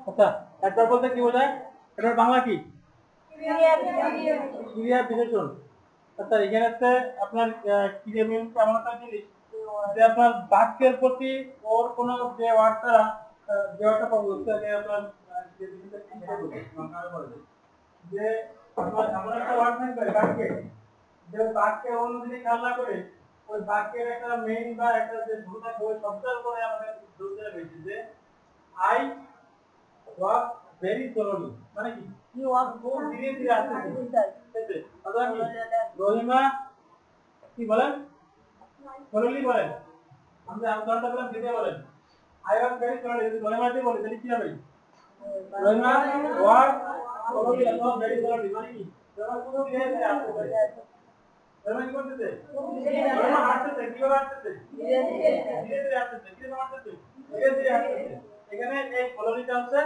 আচ্ছা একবার বলতে কি বোঝায়? এটার বাংলা কি? ক্রিয়া বিশেষণ। আচ্ছা এখানে হচ্ছে আপনার ক্রিয়া মিনস এমন একটা জিনিস যে আপনার বাক্যের প্রতি ওর কোনো যে ওয়ার্ড দ্বারা যে ওয়ার্ডটা পাবো আপনার যে আপনার এমন একটা ওয়ার্ড থাকবে বাক্যে যে বাক্যে অন্য যদি খেয়াল না করে ওই বাক্যের একটা মেইন বা একটা যে শুরু থাকে ওই শব্দের উপরে আমাদের জোর দেওয়া হয়েছে যে আই ওয়াক ভেরি স্লোলি, মানে কি You walk খুব ধীরে ধীরে আসতেছে। অথবা কি রহিমা কি বলেন স্লোলি বলেন, আমরা উদাহরণটা পেলাম ধীরে বলেন আই ওয়াক ভেরি স্লোলি, যদি রহিমা দিয়ে বলি তাহলে কি হবে? রহিমা ওয়াক স্লোলি অথবা ভেরি স্লোলি, মানে কি রহিমা খুব ধীরে ধীরে আসতেছে। রহিমা কি করতেছে? রহিমা হাঁটতেছে, কিভাবে হাঁটতেছে? ধীরে ধীরে হাঁটতেছে। কিভাবে হাঁটতেছে? ধীরে ধীরে হাঁটতেছে। এখানে এই স্লোলিটা হচ্ছে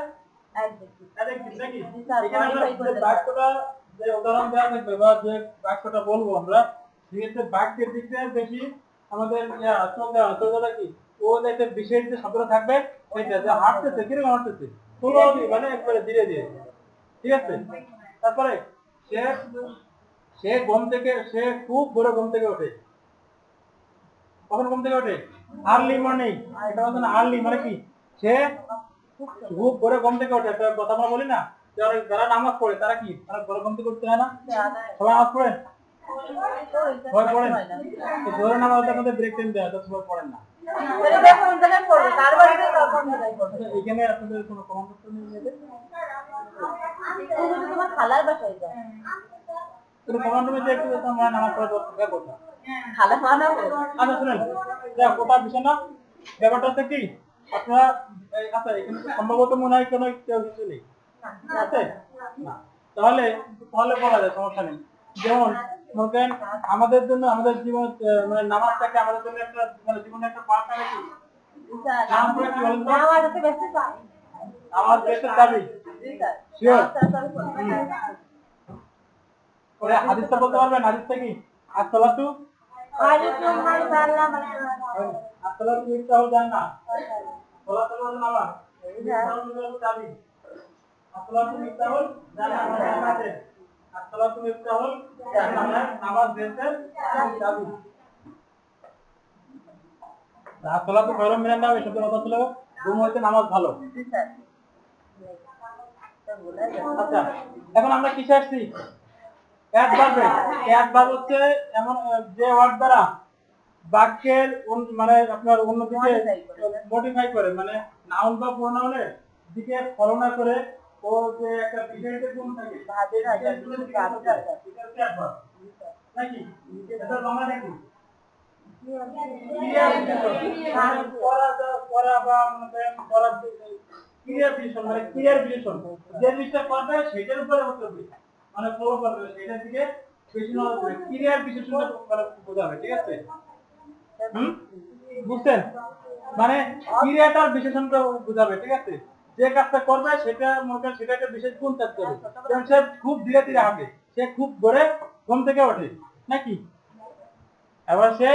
বাক্যটা যে উদাহরণ দেওয়া থাকবে বা যে বাক্যটা বলবো আমরা সেক্ষেত্রে বাক্যের দিক থেকে বেশি আমাদের চলতে কি ও যে বিশেষ যে শব্দটা থাকবে সেটা যে হাঁটতেছে কিরকম হাঁটতেছে স্লোলি মানে একবারে ধীরে ধীরে, ঠিক আছে? তারপরে সে সে ঘুম থেকে সে খুব ভোরে ঘুম থেকে ওঠে। কখন ঘুম থেকে ওঠে? Early morning. এটা বলতে না আর্লি মানে কি সে খুব ভোরে ঘুম থেকে ওঠে। একটা কথা আমরা বলি না যারা নামাজ পড়ে তারা কি তারা ভোরে ঘুম থেকে উঠতে হয় না? সবাই নামাজ পড়েন? সবাই পড়েন? তো ভোরে নামাজ আপনাদের ব্রেক টাইম দেওয়া তো সবাই পড়েন না। এখানে আপনাদের কোনো কমান্ড নেই এদের? তোমার খালার বাসায় যায় কোনো কমান্ড যে একটু আমরা নামাজ পড়া দরকার কথা খালা মানাবো। আচ্ছা শুনেন কথা বিষয় না, ব্যাপারটা হচ্ছে কি আপনারা আচ্ছা এখানে সম্ভবত মনে হয় কোনো কেউ কিছু নেই আছে না, তাহলে তাহলে বলা যায় সমস্যা নেই। যেমন ধরেন আমাদের জন্য আমাদের জীবন মানে নামাজটাকে আমাদের জন্য একটা মানে জীবনের একটা পার্ট নাকি আমার দেশে দাবি শিওর ওরে হাদিসটা বলতে পারবেন? হাদিসটা কি আসসালাতু আসসালাতু মিফতাহুল জান্নাহ সালাতু নামাজ মিফতাহুল দাবি আসসালাতু মিফতাহুল জান্নাহ আসসালাতু মিফতাহুল জান্নাহ নামাজ দেশের দাবি আসসালাতু খায়রুম মিনান নাম এই শব্দের অর্থ ছিল ঘুম হইতে নামাজ ভালো। আচ্ছা এখন আমরা কিসে আসছি? অ্যাডভার্ব হচ্ছে এমন যে ওয়ার্ড দ্বারা বাক্যের মানে আপনার অন্যদিকে মডিফাই করে মানে নাউন বা প্রোনাউনের দিকে ফলনা করে ও যে একটা বিশেষ গুণ থাকে নাকি এটা বাংলা নাকি ক্রিয়ার বিশেষণ মানে ক্রিয়ার বিশেষণ যে জিনিসটা করবে সেটার উপরে উঠবে মানে ফলো করবে সেটার দিকে বেশি নজর দেবে, ক্রিয়ার বিশেষণটা বোঝাবে, ঠিক আছে? বুঝছেন? মানে ক্রিয়াটার বিশেষণটা বোঝাবে, ঠিক আছে? যে কাজটা করবে সেটা মনে করেন সেটা একটা বিশেষ গুণ থাকতে হবে। যেমন সে খুব ধীরে ধীরে হাঁটে, সে খুব ভোরে ঘুম থেকে ওঠে নাকি, এবার সে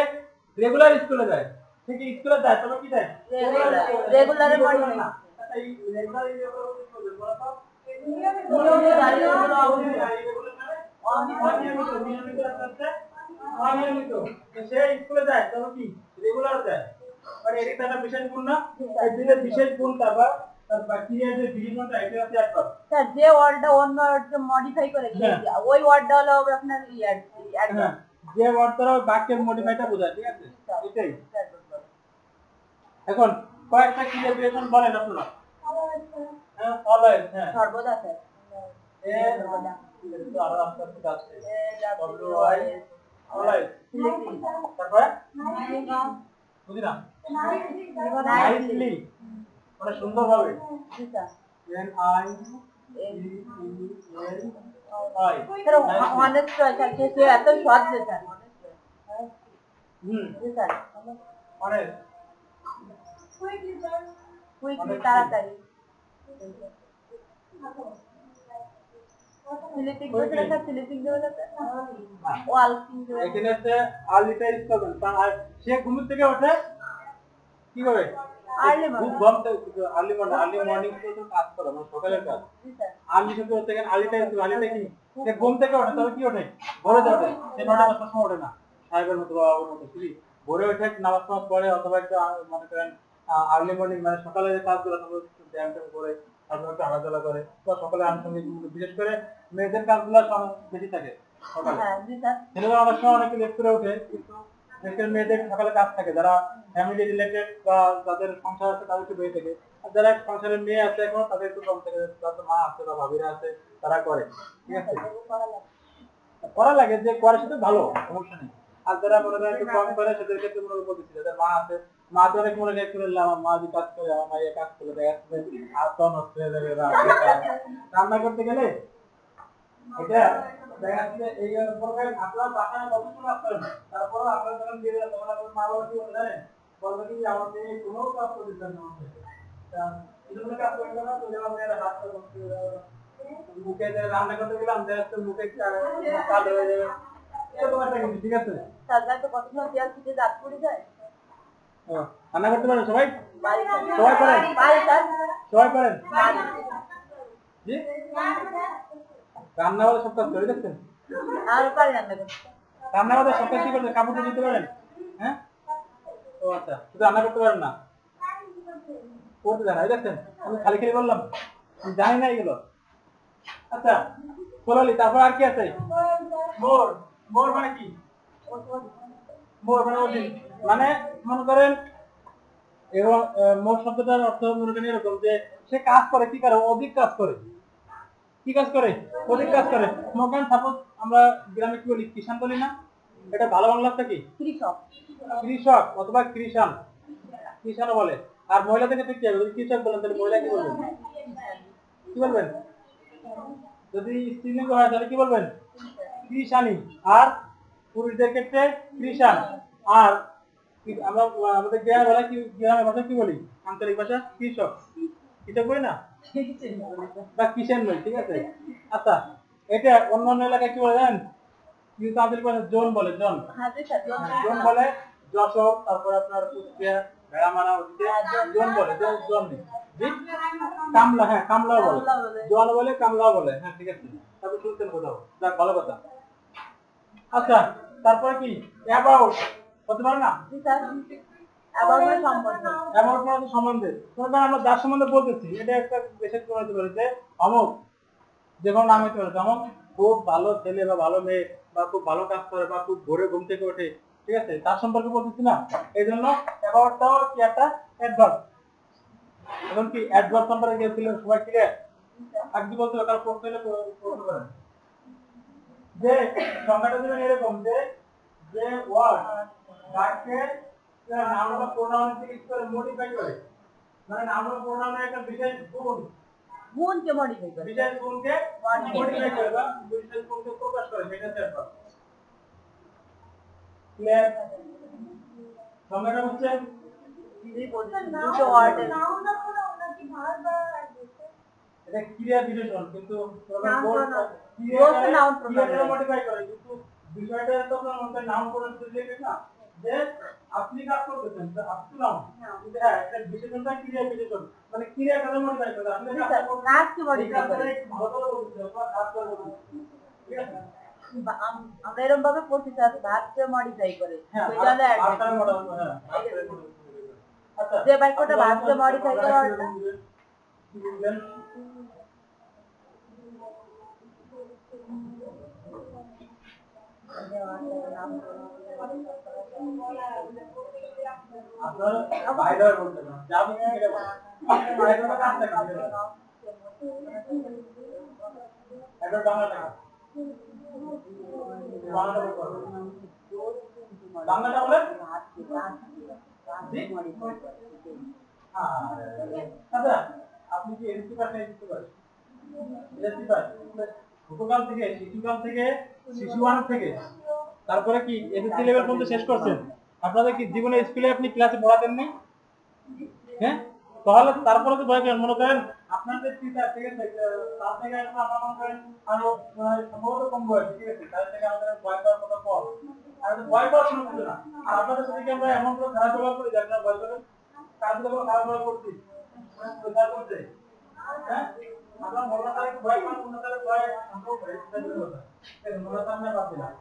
রেগুলার স্কুলে যায়, সে কি স্কুলে যায় তবে কি যায় রেগুলার না এই রেগুলার অনিয়মিত সে স্কুলে যায় তবে কি রেগুলার যায়, মানে এটা একটা বিশেষ গুণ না? এই যে বিশেষ গুণটা বা বাকিয়া যে বিশেষণটা এটা হচ্ছে একটা স্যার যে ওয়ার্ডটা অন্য ওয়ার্ডকে মডিফাই করে ওই ওয়ার্ডটা হলো আপনার যে ওয়ার্ড দ্বারা বাক্যের মডিফাইটা বোঝায়, ঠিক আছে? এটাই। এখন কয়েকটা ক্রিয়া বিশেষণ বলেন আপনারা। হ্যাঁ অলওয়েজ, হ্যাঁ সর্বদা স্যার সর্বদা কিন্তু আরো আস্তে আস্তে ডব্লিউ আই অলওয়েজ তারপরে বুঝি না নাইসলি মানে সুন্দরভাবে N I E L I sir honest sir সে এত সহজ স্যার স্যার অনেস্ট কুইকলি তাড়াতাড়ি সিলেক্টিং করে স্যার সিলেক্টিং দেওয়া যাবে ওয়াল এখানে সে আর্লিটা ইউজ করবেন কারণ সে ঘুম থেকে ওঠে কি করে Early খুব morning. আর্লি মর্নিং তো কাজ করে মানে সকালের কাজ জি স্যার। আর্লি শুরু করতে গেলে আর্লিটা কি সে ঘুম থেকে ওঠে তবে কি ওঠে ভোরে ওঠে সে 9টা 10টার সময় ওঠে না সাহেবের মতো বা বাবুর মতো শুধু ভোরে ওঠে নামাজ টামাজ পড়ে অথবা একটু মনে করেন আর্লি মর্নিং মানে সকালে যে কাজগুলো তারপর একটু ব্যায়াম ট্যায়াম করে তারপর একটু হাঁটাচলা করে বা সকালে আনুষঙ্গিক বিশেষ করে মেয়েদের কাজগুলো বেশি থাকে সকালে হ্যাঁ জি স্যার। ছেলেরা অনেক সময় অনেকে লেট করে ওঠে কিন্তু দেখবেন মেয়েদের সকালে কাজ থাকে যারা ফ্যামিলি রিলেটেড বা যাদের সংসার আছে তাদের একটু বেশি থাকে আর যারা সংসারের মেয়ে আছে এখন তাদের একটু কম থাকে তাদের মা আছে বা ভাবিরা আছে তারা করে ঠিক আছে করা লাগে যে করে সেটা ভালো সমস্যা নেই আর যারা মনে করেন একটু কম করে সেদের ক্ষেত্রে মনে করে বলতেছি যাদের মা আছে মা তো অনেক মনে করে আমার মা যে কাজ করে আমার মায়ের কাজ করে দেখা যাচ্ছে আর তো নষ্ট হয়ে যাবে রান্না করতে গেলে এটা দেখা যাচ্ছে এই প্রোগ্রাম আপনারা বাসায় কতক্ষণ আসবেন তারপর আপনারা যখন দিয়ে দেবেন তখন আপনার মা বাবা কি বলে জানেন বলবে কি আমার মেয়ে কোনো কাজ করতে চান না এজন্য কাজ করবে না তো যেমন মেয়েরা হাত করতে মুখে রান্না করতে গেলাম দেখা যাচ্ছে মুখে কালো হয়ে যাবে এরকম একটা কিন্তু ঠিক আছে স্যার তো কত সময় পেঁয়াজ কেটে দাঁত পড়ে যায়। রান্না করতে পারেন সবাই বাড়ি সবাই পারেন বাড়ি স্যার। সবাই পারেন বাড়ি। জি রান্না বলে সব কাজ করে দেখছেন আর পারি রান্না করতে। রান্না বলে সব কাজ কি করতে কাপড় ধুতে পারেন হ্যাঁ ও আচ্ছা শুধু রান্না করতে পারেন না করতে জানা দেখছেন আমি খালি খালি বললাম আমি জানি না এগুলো আচ্ছা সোনালি তারপর আর কি আছে মোর মোর মানে কি মোর মানে অধিক মানে মনে করেন এবং মোর শব্দটার অর্থ মনে করেন এরকম যে সে কাজ করে কি করে অধিক কাজ করে কি কাজ করে অধিক কাজ করে মনে করেন সাপোজ আমরা গ্রামে কি বলি কিষান বলি না এটা ভালো বাংলাটা কি কৃষক। কৃষক অথবা কৃষান কৃষানও বলে আর মহিলাদের ক্ষেত্রে কি হবে যদি কৃষক বলেন তাহলে মহিলা কি বলবেন কি বলবেন যদি স্ত্রীলিঙ্গ হয় তাহলে কি বলবেন কৃষানি আর পুরুষদের ক্ষেত্রে কৃষান আর আমরা আমাদের গ্রামে বলা কি গ্রামের ভাষা কি বলি আঞ্চলিক ভাষা কৃষক কৃষক বলি না বা কিষান বলি ঠিক আছে আচ্ছা এটা অন্যান্য এলাকায় কি বলে জানেন কিন্তু আঞ্চলিক ভাষা জন বলে জন হ্যাঁ জি স্যার। জন বলে যশোর তারপর আপনার কুষ্টিয়া ভেড়ামারা ওদিকে জন বলে জন নেই জি কামলা হ্যাঁ কামলাও বলে জন বলে কামলাও বলে হ্যাঁ ঠিক আছে তারপর শুনতেন কোথাও যাক ভালো কথা আচ্ছা তারপরে কি অ্যাবাউট হতে পারে না জি স্যার। আবার মানে সম্বন্ধ। অ্যাবাউট মানে সম্বন্ধে ধরেন আমরা যার সম্বন্ধে বলতেছি এটা একটা বিশেষ করে হতে পারে যে অমুক যে কোনো নাম হতে পারে যেমন খুব ভালো ছেলে বা ভালো মেয়ে বা খুব ভালো কাজ করে বা খুব ভোরে ঘুম থেকে ওঠে ঠিক আছে তার সম্পর্কে বলতেছি না এই জন্য অ্যাবাউটটাও কি একটা অ্যাডভার্ব এখন কি অ্যাডভার্ব সম্পর্কে গিয়েছিল সবাই ক্লিয়ার আগে বলতে কারো প্রশ্ন হলে করতে পারেন যে সংখ্যাটা দিবেন এরকম যে যে ওয়ার্ড বাক্যে নাউন বা প্রোনাউন থেকে করে মডিফাই করে মানে নাউন বা প্রোনাউনের একটা বিশেষ গুণ গুণকে মডিফাই করে। বিশেষ গুণকে মডিফাই করে বা বিশেষ গুণকে প্রকাশ করে সেটা অ্যাডভার্ব ক্লিয়ার সংখ্যাটা হচ্ছে দুটো ওয়ার্ডের এটা ক্রিয়া বিশেষণ কিন্তু নাউন মডিফাই করে কিন্তু বিষয়টা তো আপনার মধ্যে নাউন প্রোনাউন রিলেটেড না যে আপনি কাজ করতেছেন আপনি নাউন কিন্তু হ্যাঁ এটা বিশেষণটা ক্রিয়া বিশেষণ মানে ক্রিয়া কাজে মডিফাই করে আপনি কাজকে মডিফাই করে। ভালো করে বলতে হবে কাজ করে বলতে ঠিক আছে আমরা এরকম ভাবে পড়ছি স্যার ভাগকে মডিফাই করে হ্যাঁ সেটা হলো আটটা মডেল হ্যাঁ আচ্ছা যে বাক্যটা ভাগকে মডিফাই করে ওটা কি বলবেন আপনার বাইরে বলতে না যাবো কি এটা বাইরে কাজ থাকে এটা বাংলাটা বাংলাটা বলে আচ্ছা আপনি কি এনসি পাশে দিতে পারেন এনসি পাশে ছোটকাল থেকে শিশুকাল থেকে শিশু ওয়ান থেকে তারপরে কি এসএসসি লেভেল পর্যন্ত শেষ করছেন আপনাদের কি জীবনে স্কুলে আপনি ক্লাসে পড়াতেন না হ্যাঁ তাহলে তারপরে তো ভয় করেন মনে করেন আপনাদের টিচার ঠিক আছে তার থেকে আপনারা মনে করেন আরো সম্ভবত কম বয়স ঠিক আছে তার থেকে আমাদের ভয় করার কথা কম আর ভয় করার কোনো কিছু না আর আপনাদের সাথে কি আমরা এমন কোনো খারাপ ব্যবহার করি যে আপনারা ভয় করেন কাজগুলো কোনো খারাপ ভাবে করছি প্রচার করছে হ্যাঁ আমরা মোল্লা সাহেব ভয় পান মোল্লা সাহেব ভয় আমরাও ভয় সেটা হলো কথা মোল্লা সাহেব না বাদ দিলাম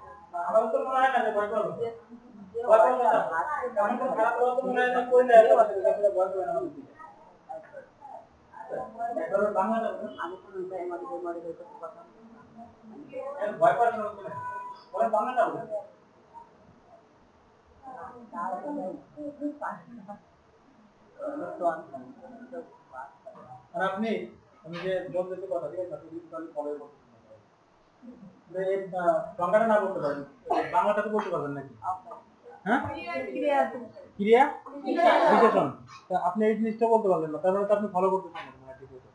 আমার তো মনে হয় না যে ভয় করবো ভয় করবো না এমন কোনো খারাপ কথা তো মনে হয় না কই না ভয় করবে না একবার বাংলাটা আমি কোনো মডি হইতে কথা ভয় পাওয়ার কোনো কিছু নেই ওরা বাংলাটা বলে আর আপনি আমি যে বলতে কথা ঠিক আছে আপনি কিন্তু ফলো করতে এই বাংলাটা না বলতে পারেন বাংলাটা তো বলতে পারবেন নাকি হ্যাঁ ক্রিয়া বিশেষণ আপনি এই জিনিসটা বলতে পারলেন না তার মানে তো আপনি ফলো করতে পারবেন না ঠিক আছে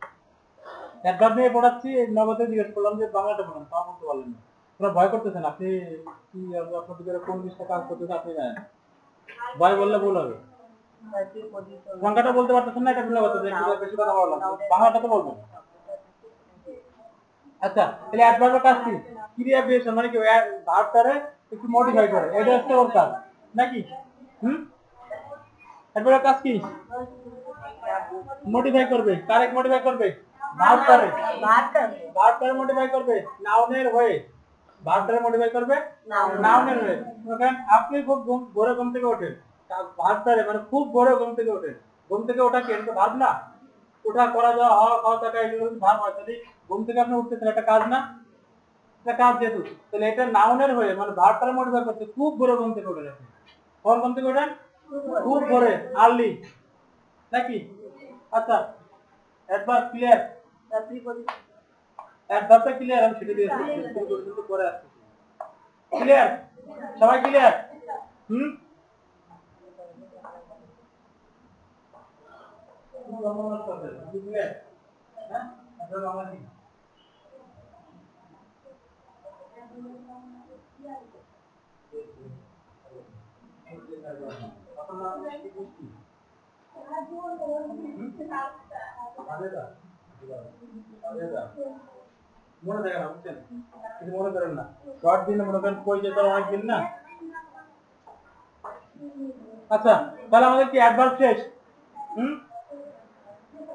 একবার নিয়ে পড়াচ্ছি নগদে জিজ্ঞেস করলাম যে বাংলাটা বলেন তা বলতে পারলেন না আপনারা ভয় করতেছেন আপনি কি আপনাদের কোন জিনিসটা কাজ করতেছে আপনি জানেন ভয় বললে ভুল হবে সংখ্যাটা বলতে পারতেছেন না এটা ভুল কথা বেশি কথা বলা বাংলাটা তো বলবেন আচ্ছা তাহলে অ্যাডভার্বের কাজ কি ক্রিয়া বিশেষণ মানে কি ভার্বটারে একটু মডিফাই করে এটা হচ্ছে ওর কাজ নাকি অ্যাডভার্বের কাজ কি মডিফাই করবে কারেক্ট মডিফাই করবে ভার্বটারে মডিফাই করবে নাউনের হয়ে ভার্বটারে মডিফাই করবে নাউনের হয়ে দেখেন আপনি খুব ভোরে ঘুম থেকে ওঠেন ভার্বটারে মানে খুব ভোরে ঘুম থেকে ওঠেন ঘুম থেকে ওঠা কি এটা ভার্ব না ওঠা করা যাওয়া হওয়া খাওয়া থাকা এগুলো ভার্ব হয় তাহলে ঘুম থেকে আপনি উঠতেছেন একটা কাজ না এটা কাজ যেহেতু তাহলে এটা নাউনের হয়ে মানে ভার্বটারে মডিফাই করতে খুব ভোরে ঘুম থেকে ওঠেন আপনি কখন ঘুম থেকে ওঠেন খুব ভোরে আর্লি নাকি আচ্ছা অ্যাডভার্ব ক্লিয়ার অ্যাডভার্বটা ক্লিয়ার আমি সেটা দিয়েছি কিন্তু পরে আসছি ক্লিয়ার সবাই ক্লিয়ার ক্লিয়ার হ্যাঁ আপনারা বাংলা মনে থাকে না বুঝছেন কিছু মনে করেন না শর্ট দিনে মনে করেন কই যেতে অনেক দিন না আচ্ছা তাহলে আমাদের কি অ্যাডভার্ব শেষ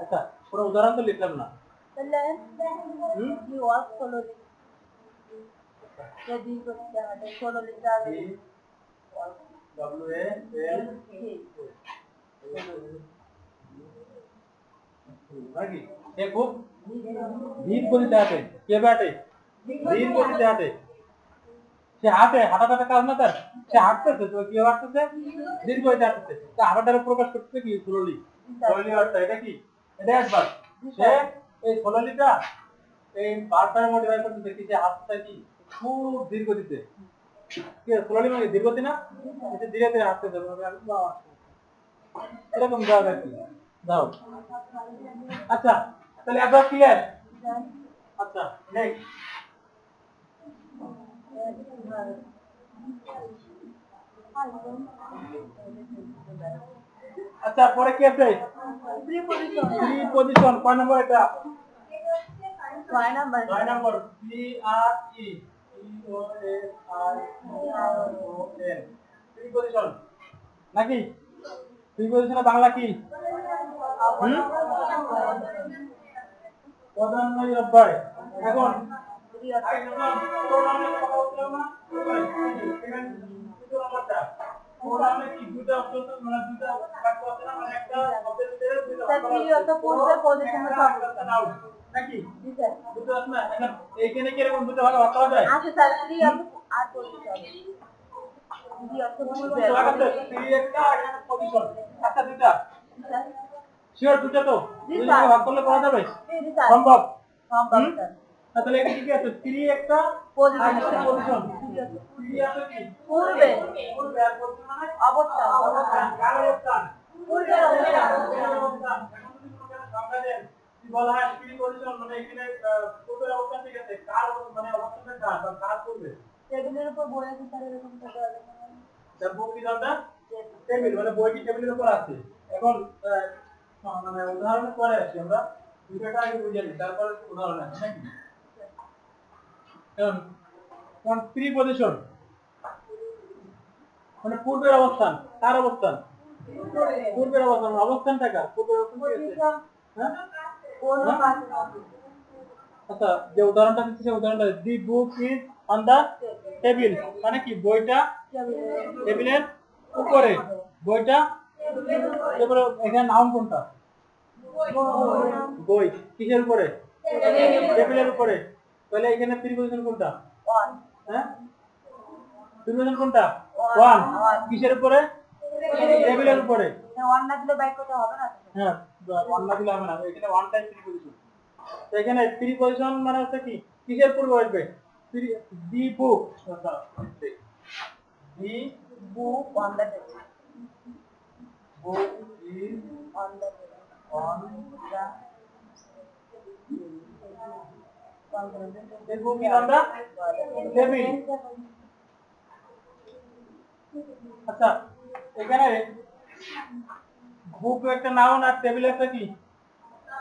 আচ্ছা পুরো উদাহরণ তো লিখলাম না you work solo যদি করতে হবে solo লিখতে হবে WAL बाकी ये खूप धीर गतीতে হাঁটে কেবে হাঁটে ধীর গতিতে হাঁটে সে হাঁটে হাঁটাটা কাজ না তার সে হাঁটতেছে তো কি হাঁটতেছে ধীর গতিতে হাঁটতেছে তা হাঁটাটা প্রকাশ করতেছে কি স্লোলি স্লোলি হাঁটতে এটা কি এটা অ্যাডভার্ব সে এই স্লোলিটা এই ভার্বটার মডিফাই করতেছে কি যে হাঁটতে কি খুব ধীর গতিতে কি স্লোলি মানে ধীর গতি না এটা ধীরে ধীরে হাঁটতেছে এরকম যাবে কি দাও আচ্ছা তাহলে অ্যাডভার্ব ক্লিয়ার আচ্ছা নেক্সট আচ্ছা পরে কি আছে প্রিপজিশন কয় নাম্বার এটা 6 number P R E P O S I O N preposition নাকি প্রিপজিশনে বাংলা কি প্রধান নয় অব্যয় এখন এইখানে কি এরকম দুটো ভাগ করা যায় আচ্ছা স্যার ফ্রি অফ আর পজিশন ফ্রি অফ পজিশন একটা দুটো শিওর দুটো তো দুটো ভাগ করলে করা যাবে সম্ভব সম্ভব স্যার তাহলে এটা কি আছে 3 একটা পজিশন 3 আছে কি পূর্বে আর পজিশন মানে অবস্থান কার অবস্থান পূর্বের অবস্থান সংখ্যা দেন কি বলা হয় পজিশন মানে এখানে পূর্বের অবস্থান ঠিক আছে কার মানে অবস্থানটা কার পূর্বে টেবিলের উপর বই আছে স্যার এরকম থাকে তার বই কি দাদা টেবিল মানে বই কি টেবিলের উপর আছে এখন মানে উদাহরণ পরে আসি আমরা দুটোটা আগে বুঝে নিই তারপর উদাহরণ আছে নাকি এখন কোন প্রিপজিশন মানে পূর্বের অবস্থান কার অবস্থান পূর্বের অবস্থান অবস্থানটা কার পূর্বের অবস্থান কি আছে হ্যাঁ আচ্ছা যে উদাহরণটা দিচ্ছি সেই উদাহরণটা the book is on the table মানে কি বইটা টেবিলের উপরে বইটা এবারে এখানে নাম কোনটা বই কিসের উপরে টেবিলের উপরে তাহলে এখানে প্রিপজিশন কোনটা হ্যাঁ প্রিপজিশন কোনটা ওয়ান কিসের উপরে টেবিলের উপরে ওয়ান না দিলে বাক্যটা হবে না হ্যাঁ ওয়ান না দিলে হবে না এখানে ওয়ান টাইম প্রিপজিশন তো এখানে প্রিপজিশন মানে হচ্ছে কি কিসের পূর্বে আসবে the book the book on the table book is on the on the book is on the table আচ্ছা এখানে বুক একটা নাউন আর টেবিল একটা কি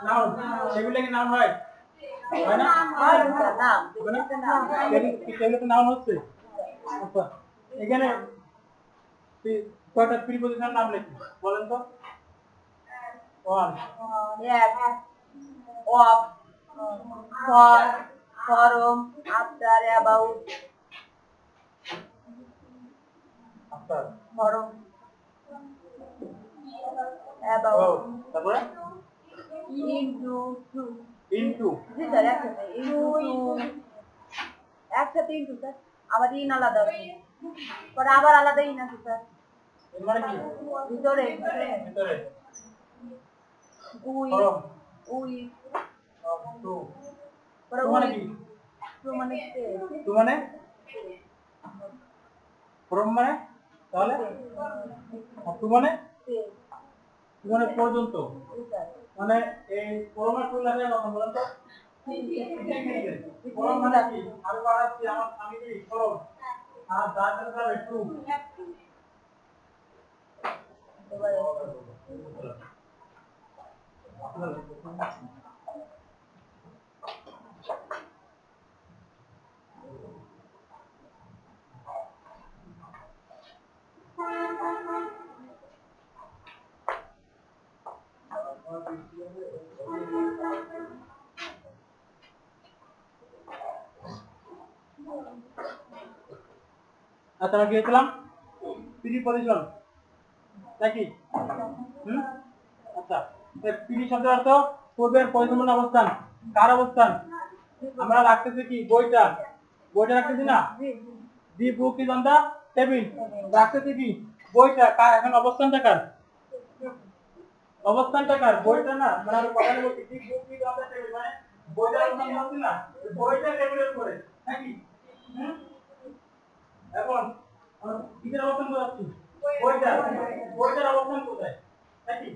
নাউন টেবিলে কি নাউন হয় হয় না নাম টেবিলে তো নাউন হচ্ছে আচ্ছা এখানে কয়টা প্রিপজিশন নাম লিখি বলেন তো one of for from after about after from about তারপরে into জি স্যার একসাথে into স্যার আবার ইন আলাদা পরে আবার আলাদা ইন আছে স্যার মানে কি ভিতরে উই টু পরে মানে কি টু মানে টু মানে from মানে তাহলে টু মানে পর্যন্ত মানে এই করোনা টুল লাগে কথা বলেন তো করোনা মানে কি আর বাড়াচ্ছি আমার আমি কি করোনা আর দাঁড়াতে যাবে টু আচ্ছা আমরা কি দেখলাম প্রিপজিশন নাকি আচ্ছা প্রি শব্দের অর্থ পূর্বের পরিসম্পন্ন অবস্থান কার অবস্থান আমরা রাখতেছি কি বইটা রাখতেছি না the book is on the table রাখতেছি কি বইটা কার এখন অবস্থানটা কার বইটা না মানে আমরা কথা বলছি the book is on the table মানে বইটার অবস্থান হচ্ছে না বইটা টেবিলের উপরে নাকি এখন কিসের অবস্থান বোঝাচ্ছি বইটার অবস্থান কোথায় নাকি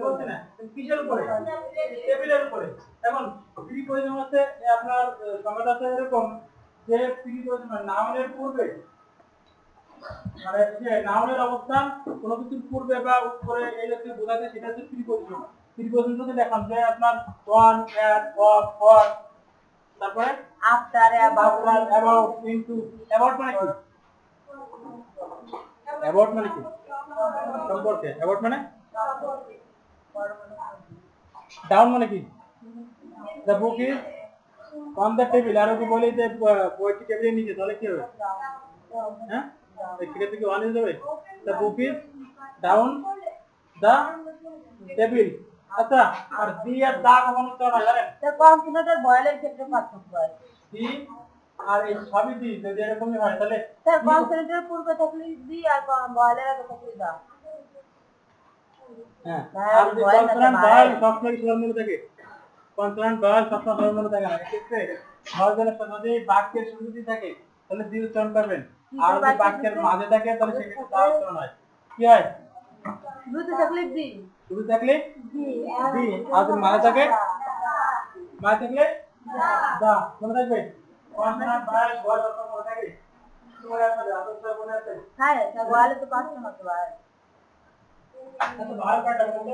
বলছি না কিসের উপরে টেবিলের উপরে এখন প্রিপজিশন হচ্ছে আপনার সংজ্ঞাটা হচ্ছে এরকম যে প্রিপজিশন নাউনের পূর্বে মানে যে নাউনের অবস্থান কোনো কিছুর পূর্বে বা উপরে এই জাতীয় বোঝাতে সেটা হচ্ছে প্রিপজিশন যদি দেখান যে আপনার ওয়ান অ্যাট অফ ফর তারপরে আফটার অ্যাবাউট ইনটু অ্যাবাউট মানে কি সম্পর্কে অ্যাবাউট মানে ডাউন মানে কি the book is on the table আর যদি বলি যে বইটি টেবিলের নিচে তাহলে কি হবে হ্যাঁ সেক্ষেত্রে কি ওয়ান হয়ে যাবে the book is down the table আচ্ছা আর দি আর দা কখন উচ্চারণ হয় জানেন কনসোনেন্টের ভয়েলের ক্ষেত্রে পার্থক্য হয় দি আর এই সবই দি যদি এরকমই হয় তাহলে স্যার কনসোনেন্টের পূর্বে থাকলে দি আর ভয়েলের আগে থাকলে দা হ্যাঁ আর যদি কনসোনেন্ট ভয়েল সবসময় স্বরমূল থাকে কনসোনেন্ট ভয়েল সবসময় স্বরমূল থাকে না এক্ষেত্রে ভয়েলের সাথে যদি বাক্যের শুরুতে থাকে তাহলে দি উচ্চারণ করবেন আর যদি বাক্যের মাঝে থাকে তাহলে সেক্ষেত্রে দা উচ্চারণ হয় কি হয় শুরুতে থাকলে দি শুরু থাকলে দি আর যদি মাঝে থাকে দা মনে থাকবে কনসোনেন্ট ভয়েল সব মনে থাকে তোমার একটা আদর্শ মনে আছে হ্যাঁ স্যার ভয়েলে তো পাঁচটা মতো হয় আচ্ছা ভালো কাটা বলতো